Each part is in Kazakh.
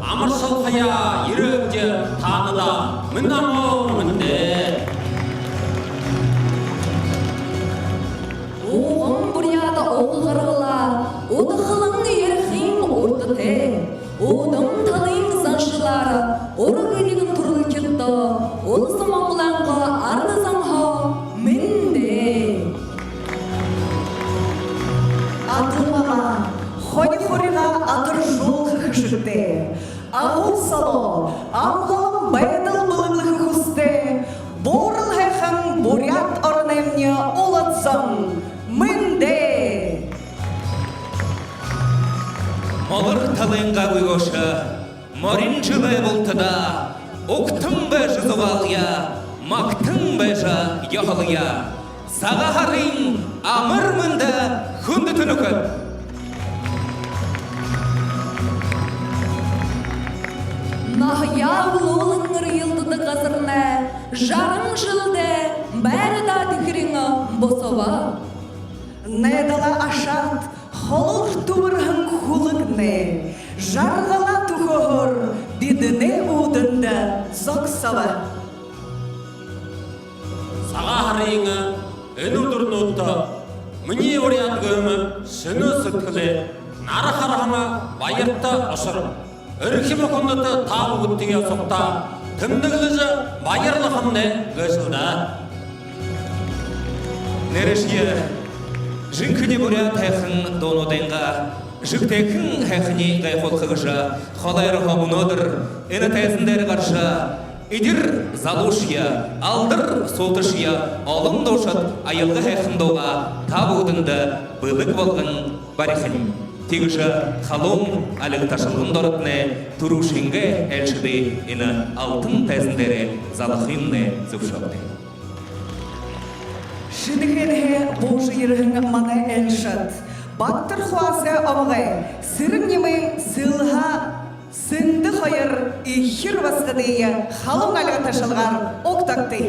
Амыршылқия еректе таныда мінамы Оғын бұряда оғырғыла, одықылың ерхин ортыте, одың талың саншылары, орығылығын тұрыл кетті, олысы маңғыланға ардызанға мінде. Атырмаға, хони-хориға атыр жол қықшырды. Ағыл сало, ағылым байдыл бұлыңлығы құсты, борыл әқім борят орынемне олатсың, мінде. Молыр талыңға көйгошы, морин жылы бұлтыда, оқтың бәжі зұғалия, мақтың бәжі яғылия, саға харин амыр мінді хүнді түнікін. Нахя ұлылыңыр елдіді қазырына, жарың жылды, бәрі да тікіріңі босова. Недала ашат, холыр туырғын құлығны, жарғала тұғыр, бедіне ұдынды зоқсава. Саға харайыңы өңірдірін ұтты, мүне орияткөмі шыны сүткілі, нары қарғама байыртты ұшыр. Үркімі құнды тағы күттіге соқта, тімдігіліжі байырлықынды көшілді. Нәрешке, жынкіне бұрят әқін донудайынға, жүктекін әқіне ғайқол қығыжа, қалайырға мұнадыр, әні тәсіндері қарша, идір залушия, алдыр солтышия, алың дошат, айылғы әқындауға табудыңды бұлық болғын барихын. Тегіші қалың әлігі ташылғын дорытны тұрушынғы әлшіде әні алтын тәсіндері залықынны зүпшапты. Шынығырғы бұжы ерігіңі мана әлшіт. Баттыр хуасы оғай, сырың немей сылға сынды қойыр ихір басқыдейі қалың әлігі ташылған оқтақты.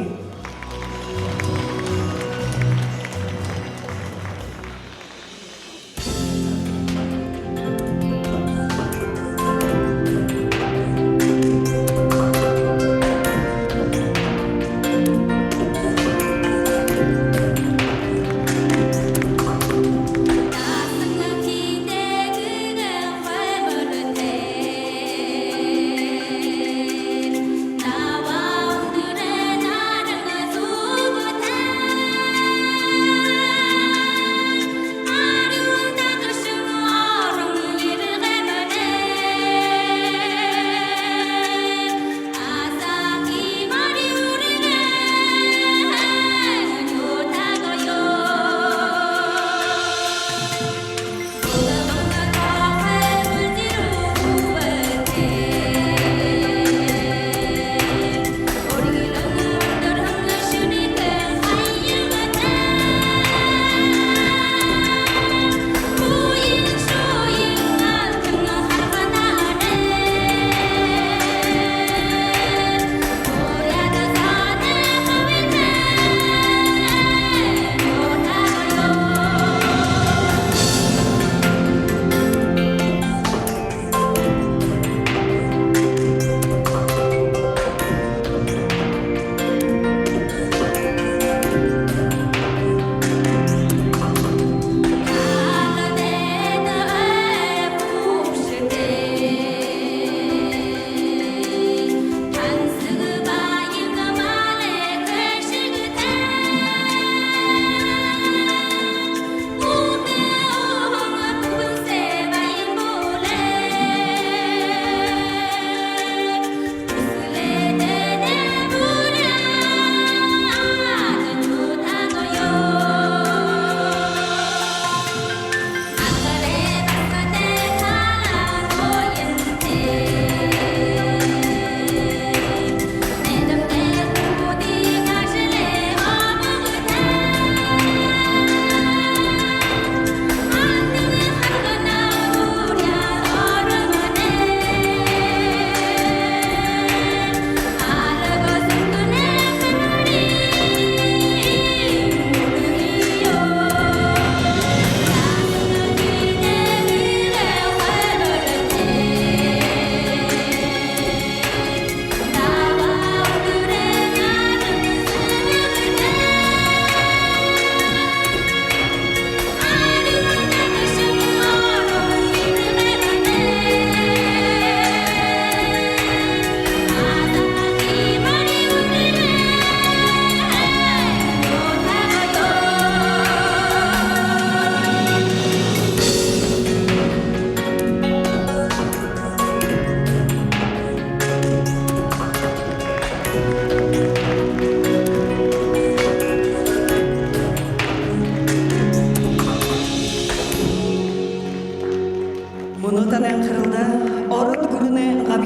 나와 오늘의 나를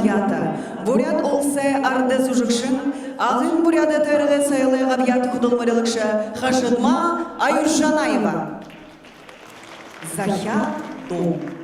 абията. Бурят олсе арды зужыкшын, ағын буряда тәрігі сайлы абият құдылмырылықшы Хашыдма Аюржанаева. Захя Дом.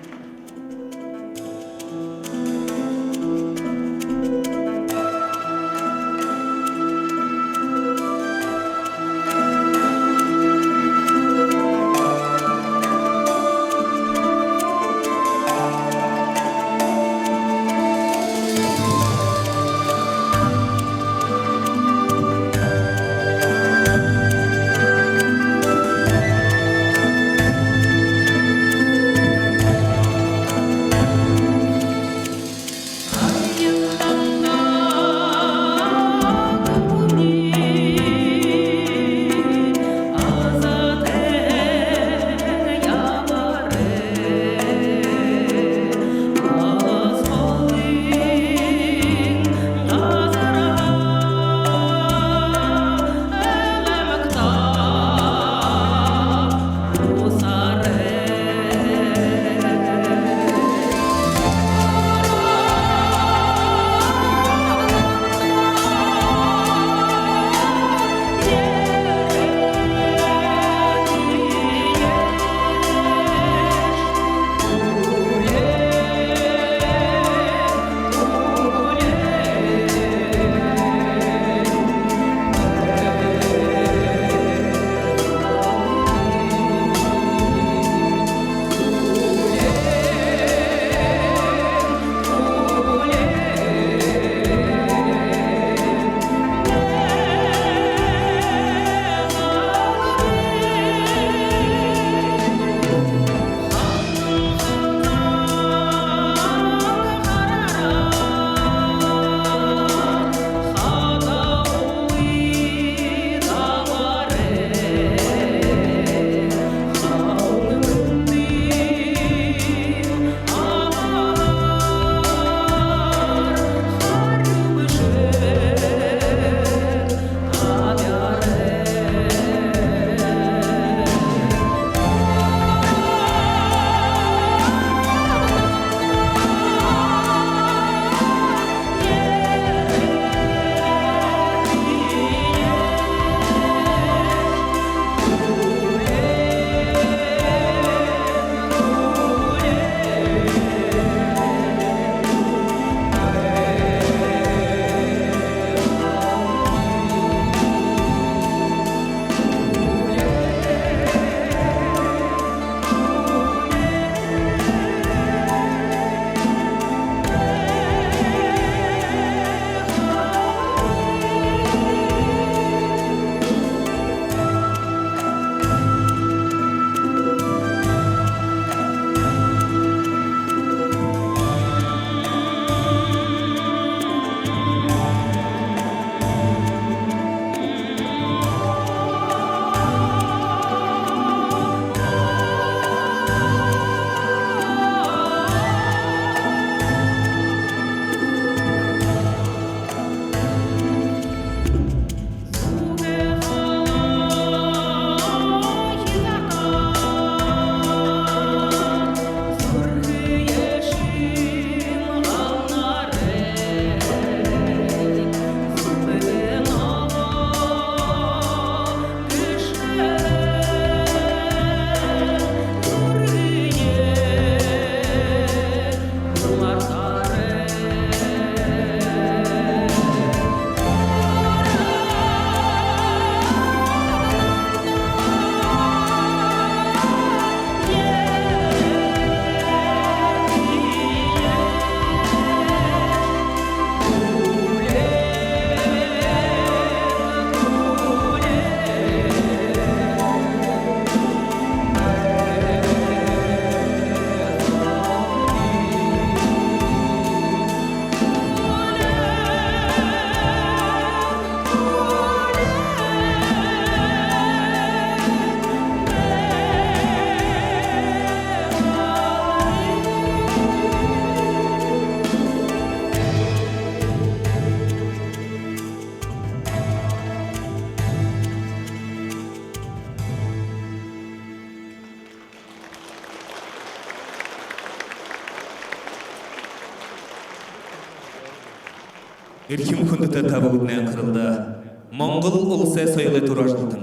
Erkim kunduta tabağıdına kırıldı. Mongol ulse soylı turajıltın.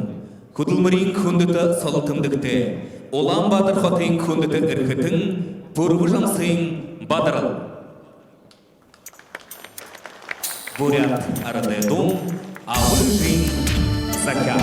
Kudulmurin kunduta soltımdıkte. Olan Badır Xotin kunduta ırkıtın. Burgujam sayın Badırıl. Бурят Ардедум, а выжин Закя.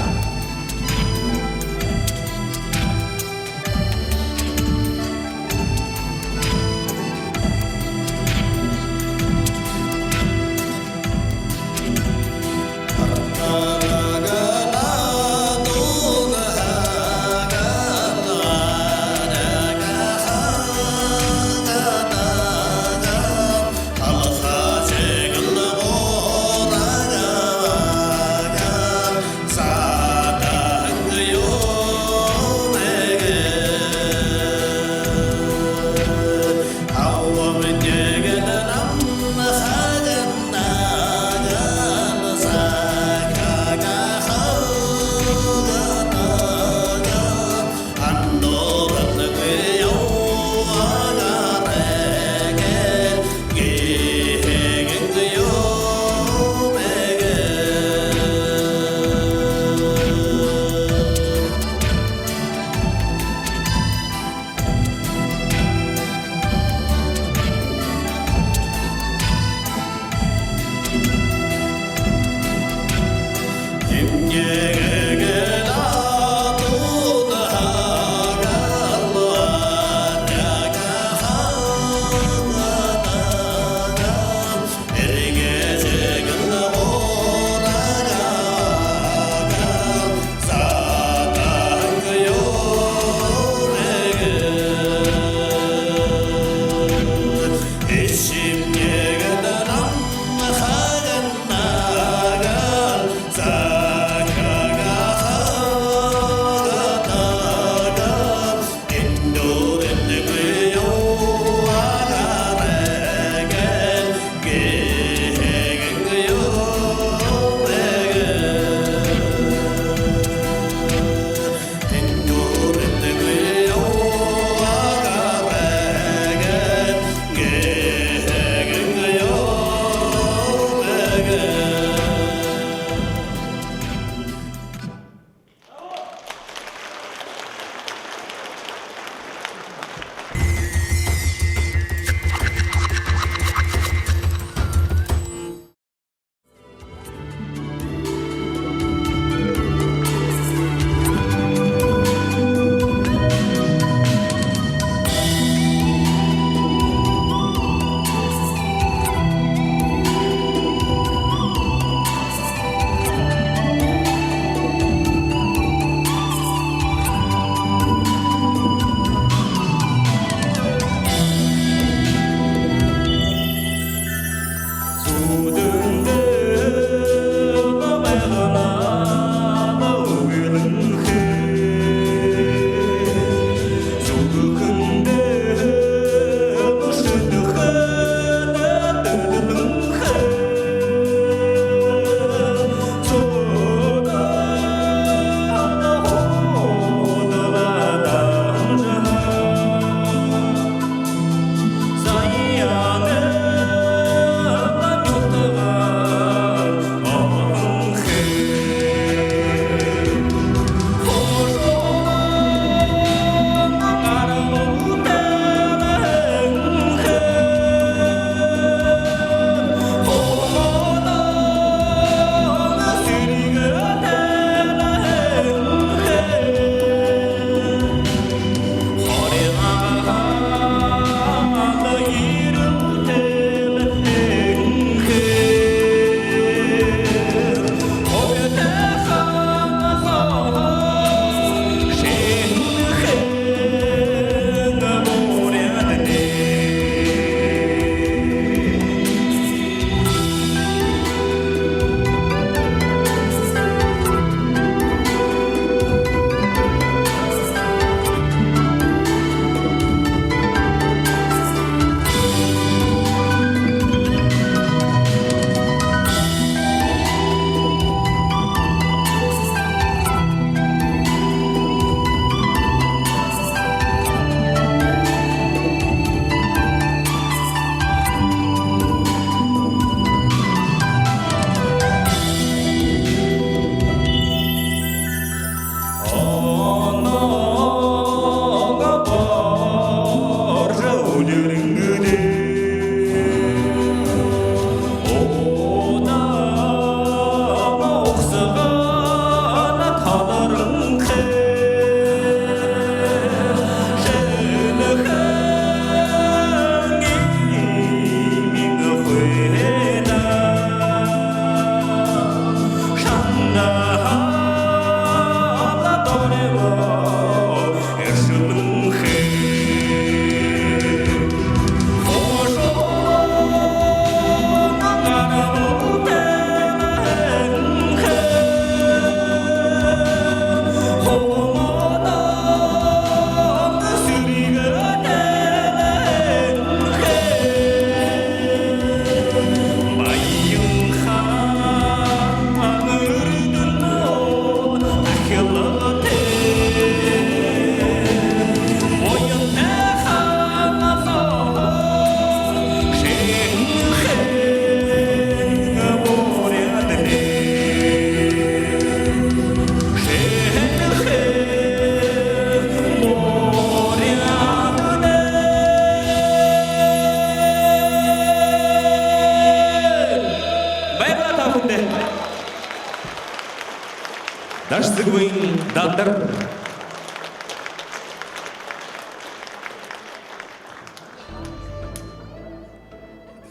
Дыгвейн Даддар.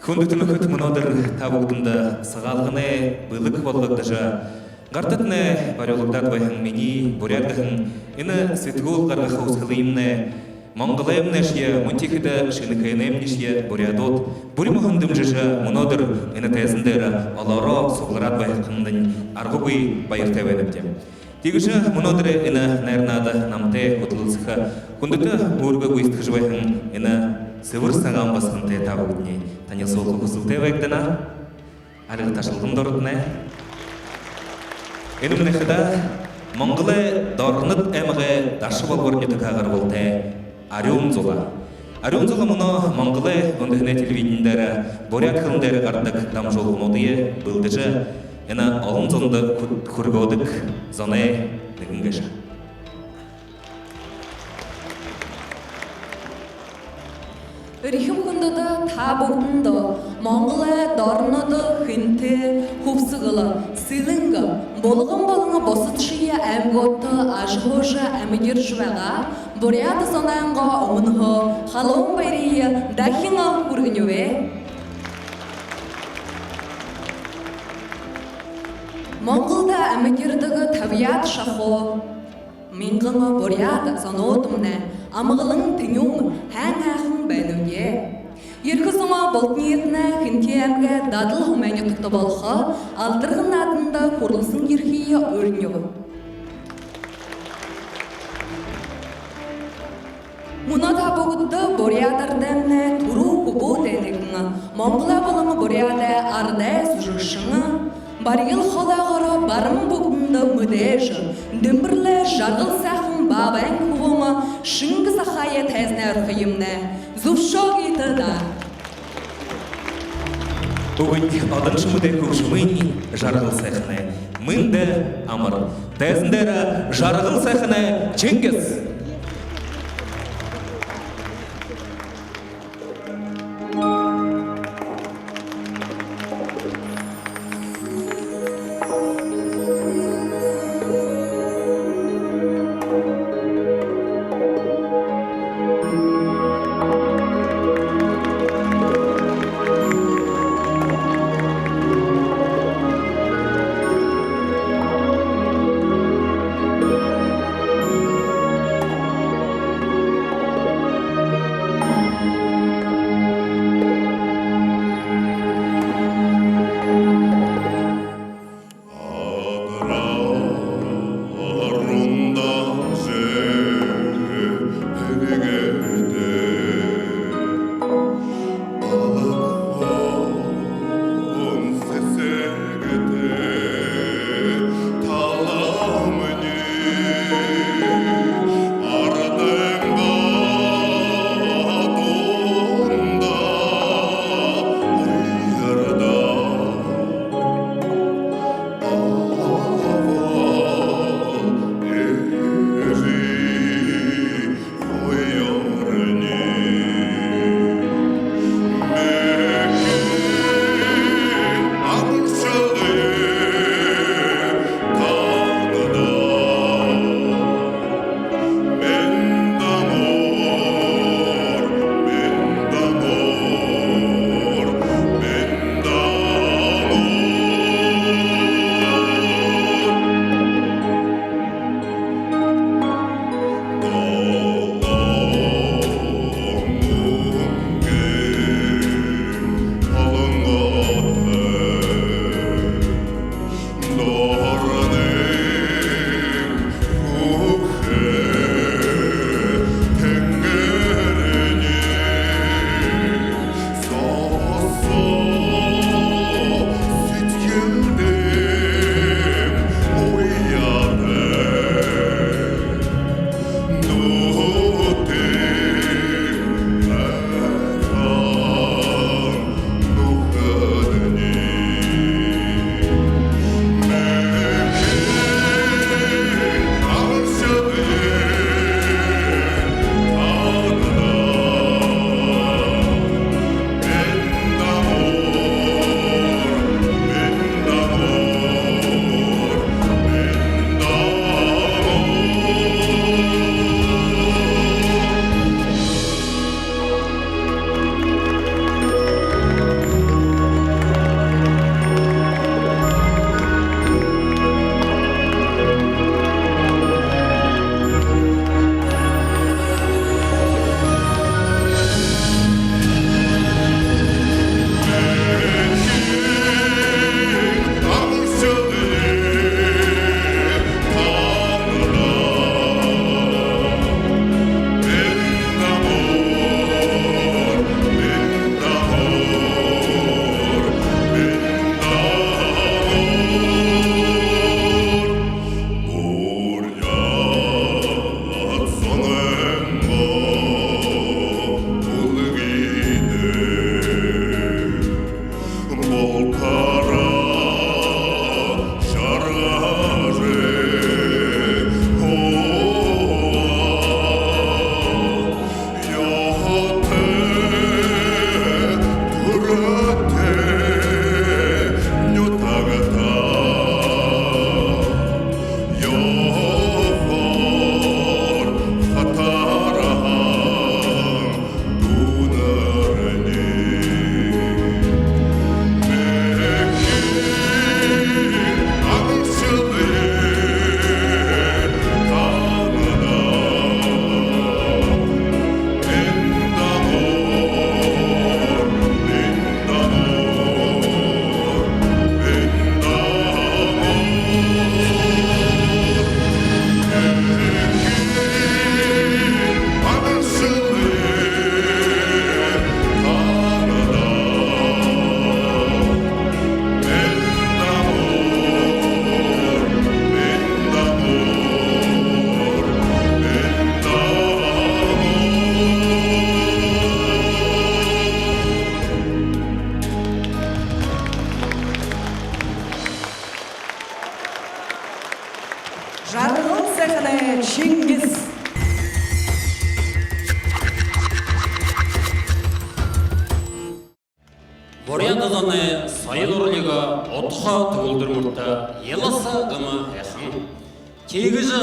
Хүндүтүн хөт мөнөдөр табыгдында сагалгыны былык болгодажа гартатны барылыгдат байхан мени бурядгын ины светгул гарга хаусхылымны монголемнешье мунтихида шиныкайнемнешье бурядот бурмухандым жыжа мөнөдөр ины тезиндера аларо согларат байхындын аргуби байыртевенептем. Тигиже мөнөдөр ины нернада намте кутулсыха хүндүтө урга гуйстхыж байхан ины сывыр саган басқынты табылдыне тане солқы құсылты вайдана алығы ташылғым дорытына еніміне қыда мұңғылы дорынып әміғі дашы болғырны тұқағыр болты Арион зола мұны мұңғылы өндігіне телевидендері борят қылындары қардық дам жолғын одыйы бұлдыжы ені алын зонды күргодық зоны дігінгіжі. Өрхім күндіді табылдынды, Монголы дорныды хынты, хупсығылы, сылыңғы, болығы босытшия әмготты ажғожа әмігер жуаға, буряды сонаңға омынғы, халуын байрия дахиңа күргінюе. Монголда әмігердігі табият шақо, Мингыңа буряд занотымны, амығылың тіңің һәң әхің бәлуге. Еркі соңа болт ниетіне хінке әмге дадыл хумәне тұқты болғы, алдырғын адында құрылсын ерхие өрнеу. Мұна табығыды бурядардамны тұру құбу дәнігіңі, Монгола болыңы буряды арды сүжішіңі, Баргил холағыры барым бұғынды мүдежі, дүмбірлі жарғыл сәхін бабайын құғымы, шыңғы сақайы тәзіне ұрқиымны, зұвшоқ етіді. Бүгін адыншы мүді көкшімін жарғыл сәхіні, мүнді амыр, тәзіндері жарғыл сәхіні ченгіз. Чингис. Бурятаданы сайыл орлыга отха төгүлдүрмүртө еласа гыма эхан. Кегижи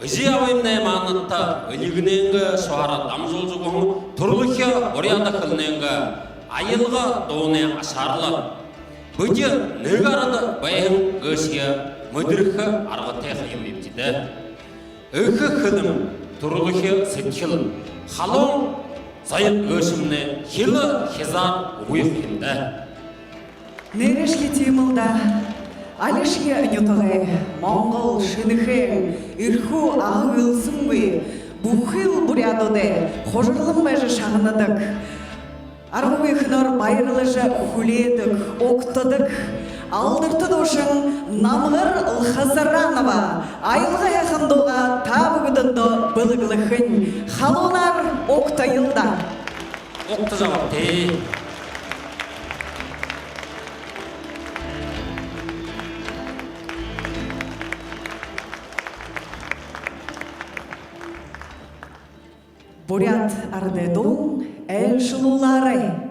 ыжи авайымна манытта ылыгненге шуара дамжолжугун турлухя бурята кылненге айылга доуне ашарлы. Бүді нөгарады байын гышия мүдірхі арғыте қайымдепдеді. Үкі қыдым турлухи сетхил халон зайып гышымны хилы хизар уйықпенді. Нерешке темылда, алешке үнетығы, Моңғол шынықы, үрху ағылсын бүй, бұхыл бурядоды, қожырлым бәжі шағыныдық. Арғуы хынар байырлыжы хуледік, оқтыдық, алдырты дошын намғыр Лхазаранова, айылға яқындуға табығыдынды бұлығылықын, халонар оқтайылда. Оқты жауапты. Бурят ардедон әл жылулары.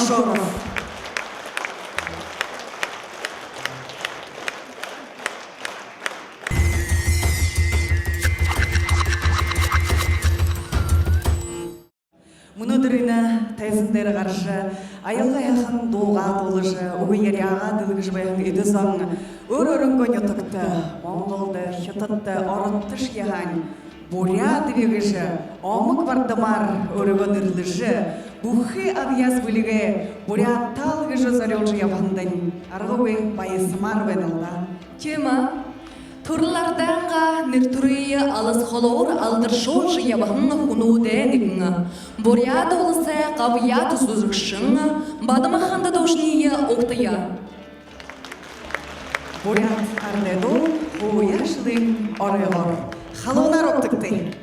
Ашоров. Мұнадырына тәзіндері қаршы, айылға яқын доға толышы, ұғыйері аға дылғыш баян еді заң, өр-өрін көне тұқты, Монголды, хетатты, орытты шияған, бурят вегіші, омық бардымар, өрігін үрліші, бұхы авияз бөлігі, бурят талғышы зарелжы явандың, арғывы байысымар венілда. Тема Турларданга ниртурия алыс холор алдыр шолжы ябахынна хунуденігінga. Боряд олысы қавият сузықшынга, бадымаханда дошния оқтая. Бурят ардеду, хуяшдың орығыр. Халунар оқтықты.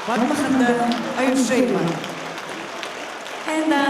Батмаханда Аюшейма. Хэнда.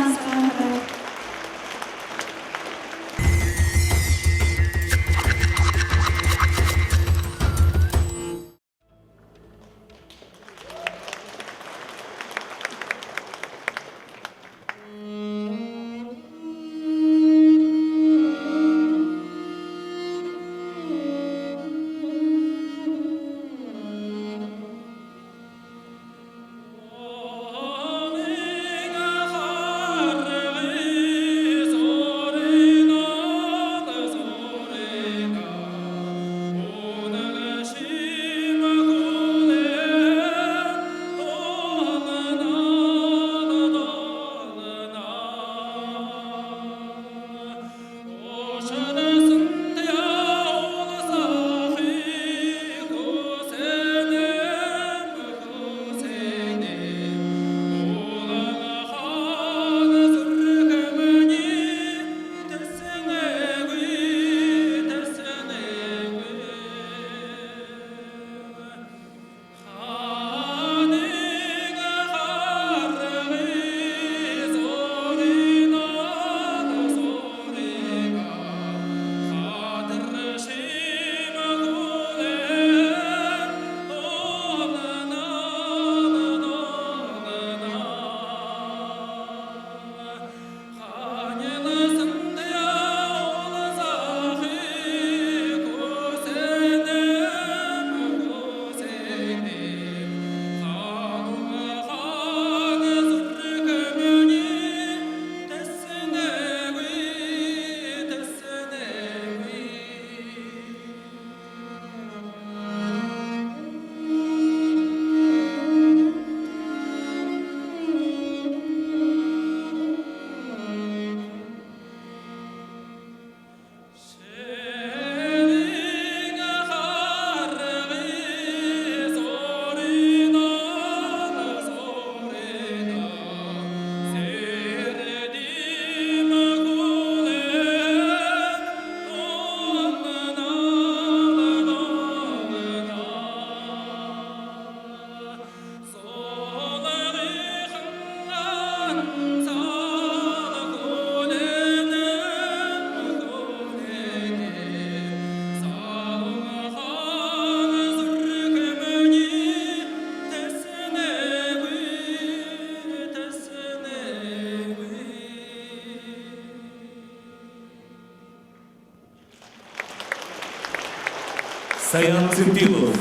Саян Центилов,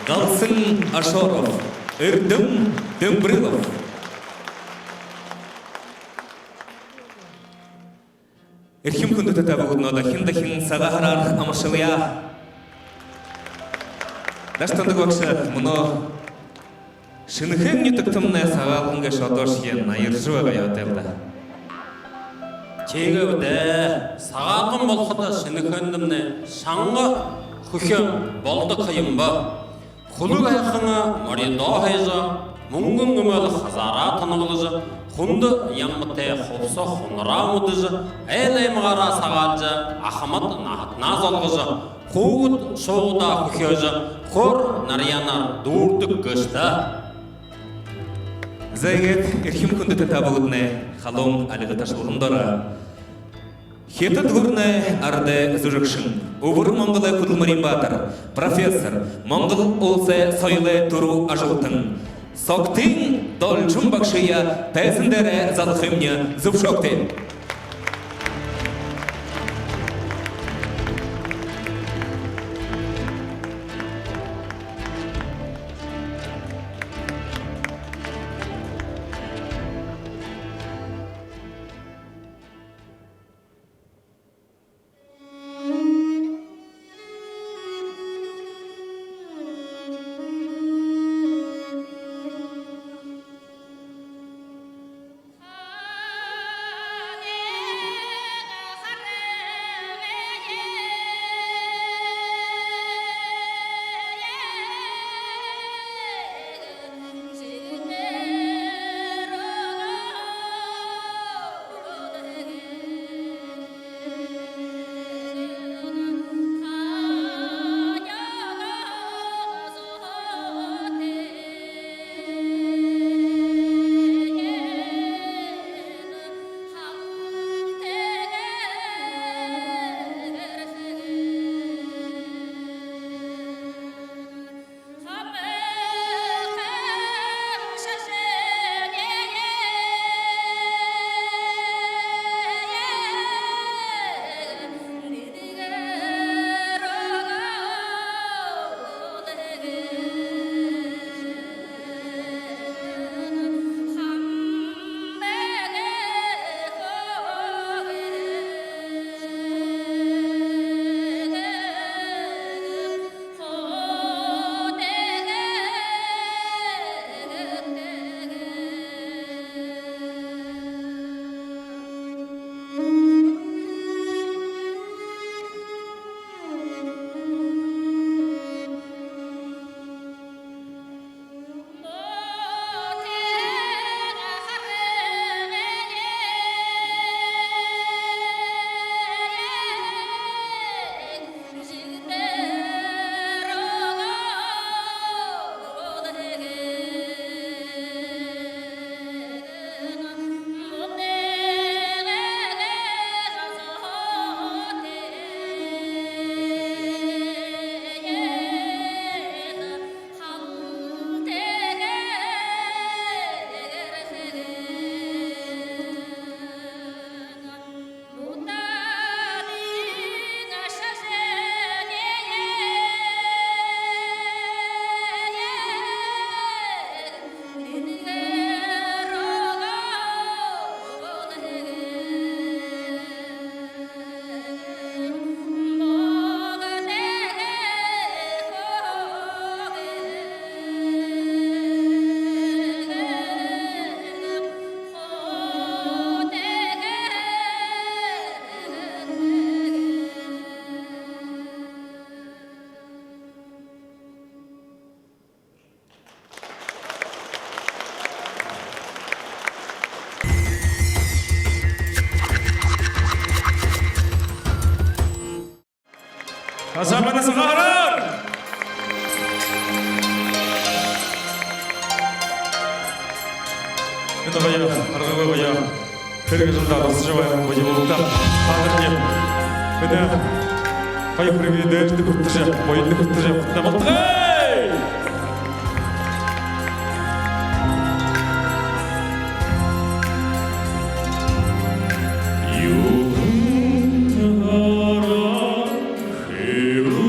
Галсын Ашоров, Эрдым Дембрилов. Эрхим күнді табығыдын дахин сағахарар амашылыя. Даштанды көкші, мұны шынықын нетіктіміне сағалғынға шатош ен айыржуаға яутелді. Чегі өді сағалғын болқыда шынықындымны шаңғы хүхен болды қиым ба. Құлық айқыңы мұридо хайжа, мұңғын ғымылы қазара тынығылыжы, құнды яңмыте қопса құныра мұдыжы, әйлаймығара сағалжы, ақымат нағытназ алғыжы, қуыт шоғыда хүхежі, құр нарянар дұрдық көшті. Зайгет эрхим күнді табығыдыны қалың әлігі ташылғындары. Хеті дұғырны арды зүрікшін. Убыр Моңғылы Кудылмарин Батыр, профессор, Моңғыл олсы сойлы тұру ажылтын. Соқтың долчун бақшыя тәзіндері залқымне зүпшоқты. Azamana sığarar! Енді ғая, арғығы ғая, кіргі жылда расы жабайын бұйы болуқта, қадырне, үді, қай құрығы дәрді күртті жап, бойынды күртті жап, құтта болдық, ей! Юғын тағара, хиру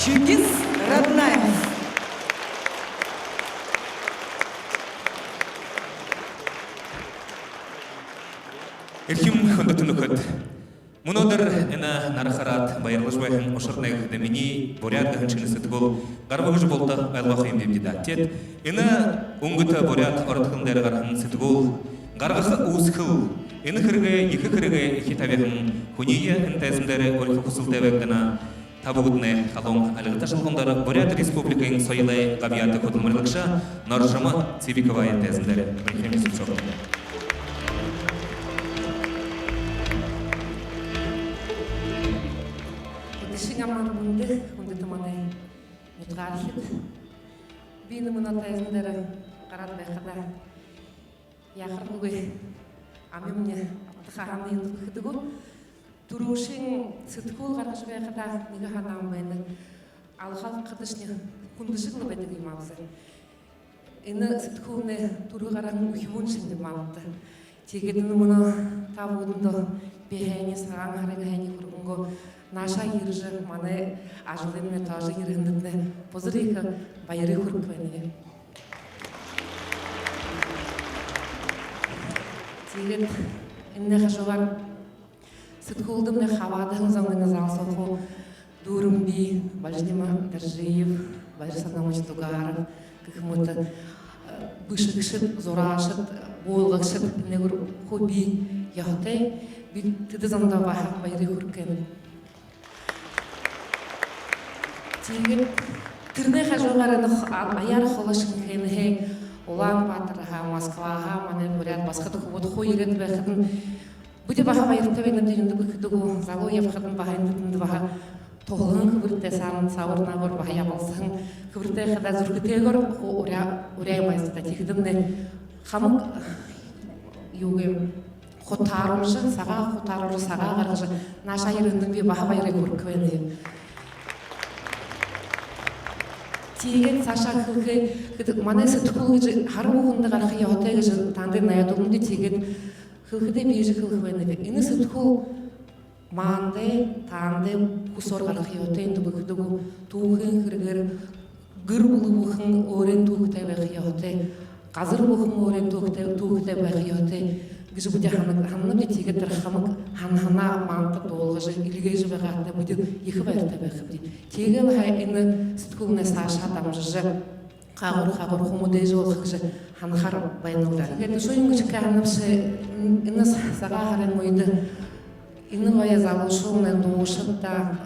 Чингис Раднаев. Эрхим хөндөтөн нөхөд. Мөнөдөр эна нарахарат баярлашбайхан ошорныг дэмини бурят хэнчнэсэтгөл гарбагж болда айлгах юм дэмдидатет. Эна өнгөт бурят ордхон дээр гархан сэтгөл гаргах үүсгэл энэ хэрэгэ их хэрэгэ их тавихан хүнийя энтэзмдэр өрх хүсэлтэвэгдана табугудне халон алгаташылгондар бурят республикийн соёлын гавьяты хөдөлмөрлөгшө Норжама Цивикова энтэзмдэр өрхэмис сороо. Шингаман хүндэт манай нэтралхит би нэмэнэтэйзэн дээр гараад байхадаа яхарнугүй амимне хахамны хөдөгөө түрүүшин сэтгүүл гаргаж байхадаа нэг ханаан байна алхал гадашны хүндэшиг л байдаг юм аавсаа энэ сэтгүүрнээ түрүү гараад хүмүн шинэ маавта тэгээд нэмэнэ тавууданд би хайнис хаан хараг хайны хөргөнгөө наша ирж манай ажлын тоже ирэндээ позрих баярыг хүргэх байна. Тэгээд энэ хашуугаар сэтгүүлдэм нэ хаваадан замын залсуу дүүрэн би Бажнима Даржиев Баярсанамж Тугааров гэх мэт бишгшд зурашд буулгашд нэгэр хобби яхтай би тэд замдаа баярыг хүргэх юм. Тэгээд тэрний хажуугаар нөх аяар холошин хэмхэ Улаанбаатар Москва манай бурят басхад хөвд хоёрын байхад нь бүдэ баха баяртай байна гэдэг нь залуу явхад нь баха энд баха тоғын кыбырте сан савырна гор бая болсаң кыбырте хада зүргүте гор уря майста тигдимне хамык юге хотарымжы сага гаргыжы наша еріндің бе баха байры көркөне тиген саша кылгы мана сыткылгы хар угунда гархы ятыгы танды наядумды тиген кылгыда бежи кылгыны ины сыткыл манды танды кусор гархы ятыгы быгдыгу тугын кыргыр гыр булугын орен тугтай бахы ятыгы казыр бухын орен тугтай бахы ятыгы гыжы буде ханны тиге тер хамык ханна манты долгыжы илге жибе гатта буде екі байрта бахыды тиге хай ины сыткылны саша тамжы қағыр хумуде жолгыжы ханхар байнылдар это шойнгыч каныпсы ины сага харен мойды ины бая залушулны душытта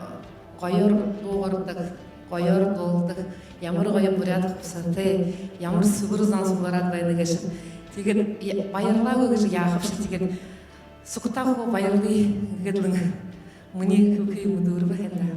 койор доғырдык койор долдык ямыр койор бурят кусаты ямыр сугур зансуларат байныгыш тиген байырла өгүж яхыпшы тиген сукутаху байырли гедлин мыни күкүй мудур бахенда